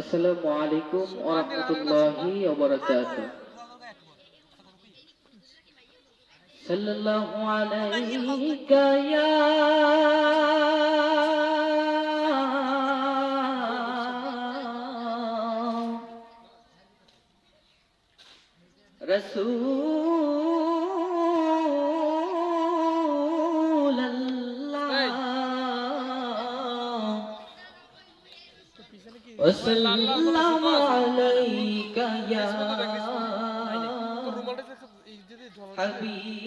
আসসালামু আলাইকুম ওয়া রাহমাতুল্লাহি ওয়া বারাকাতুহু। সাল্লাল্লাহু আলাইকা ইয়া রাসূলুল্লাহ ওয়াসাল্লামু আলাইকা ইয়া হাবিবাল্লাহ।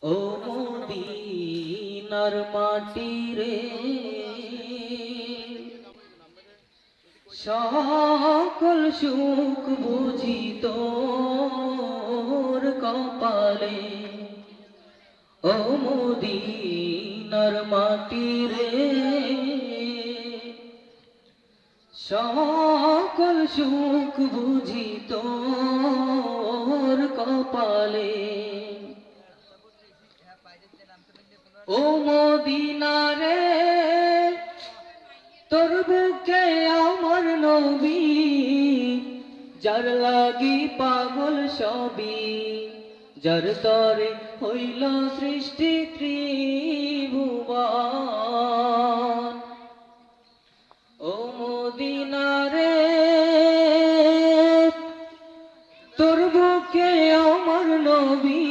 ও মদিনার মাটি রে, সকল সুখ বুঝি তোর কপালে। ও মদিনার মাটি রে, সকল সুখ বুঝি তোর কপালে। ও মদিনা রে, তোর বুকে আমার নবী, যার লাগি পাগল সবই, যার তরে হইল সৃষ্টি ত্রিভুবন। ও মদিনা রে, তোর বুকে আমার নবী,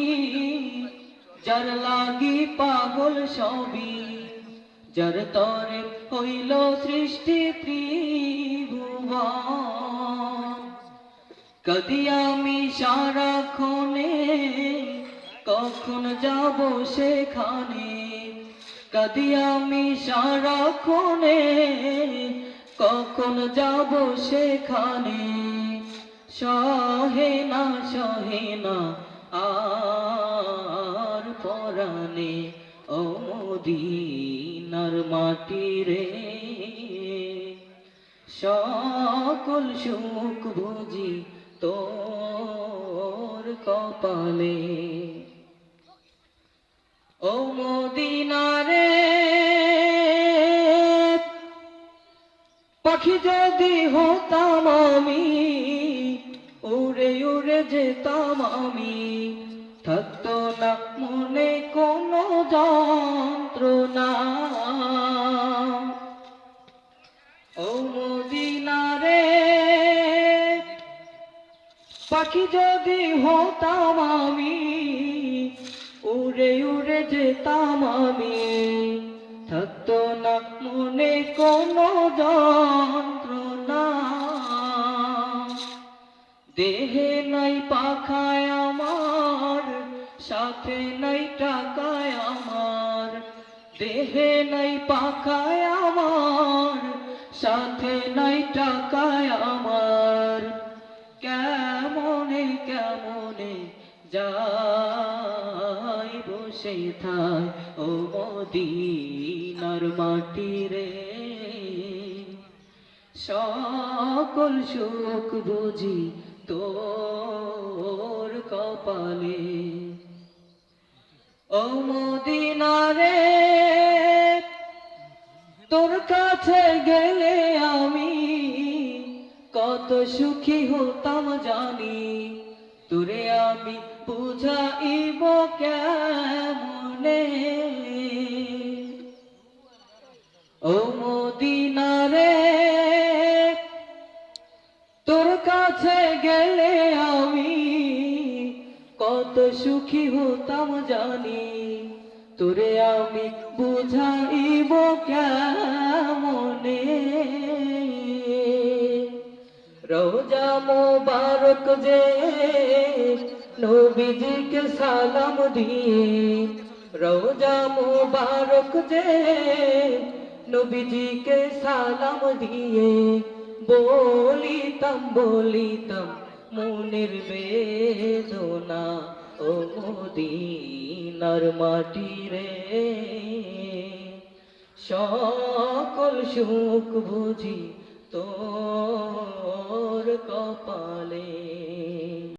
যার লাগি পাগল সবই, যার তরে হইল সৃষ্টি ত্রিভুবন। কদি আমি সারাক্ষণে, কখন যাব সেখানে। কদি আমি সারাক্ষণে, কখন যাব সেখানে। সহে না আর পরাণে। ও মদিনার মাটি রে, সকল সুখ বুঝি তোর কপালে। ও মদিনা রে, পাখি যদি হতাম আমি, উড়ে উড়ে যেতাম আমি, থাকতো না মনে কোনো যন্ত্রণা। ও মদিনা রে, পাখি যদি হতাম আমি, উড়ে উড়ে যেতাম আমি, থাকতো না মনে কোনো যন্ত্রণা। দেহে নাই পাখায় আমার, সাথে নাই টাকায় আমার। দেহে নাই পাখায় আমার, সাথে নাই টাকায় আমার। কেমনে কেমনে যাই বসে থাই। ও মদিনার মাটি রে, সকল সুখ বুঝি তোর কপালে। ও মদিনা রে, তোর কাছে গেলে আমি কত সুখী হতাম জানি। তোরে আমি বুঝাইব কেমনে। ও মদিনা রে, তোর কাছে গেলে আমি কত সুখী হতাম জানি। তোরে আমি বুঝাইব কেমনে। রোজা মোবারক যে নবীজিকে সালাম দিয়ে, রোজা মোবারক যে নবীজিকে সালাম দিয়ে, বলিতাম মনের বেদনা। ও মদিনার মাটি রে, সকল সুখ বুঝি তোর কপালে।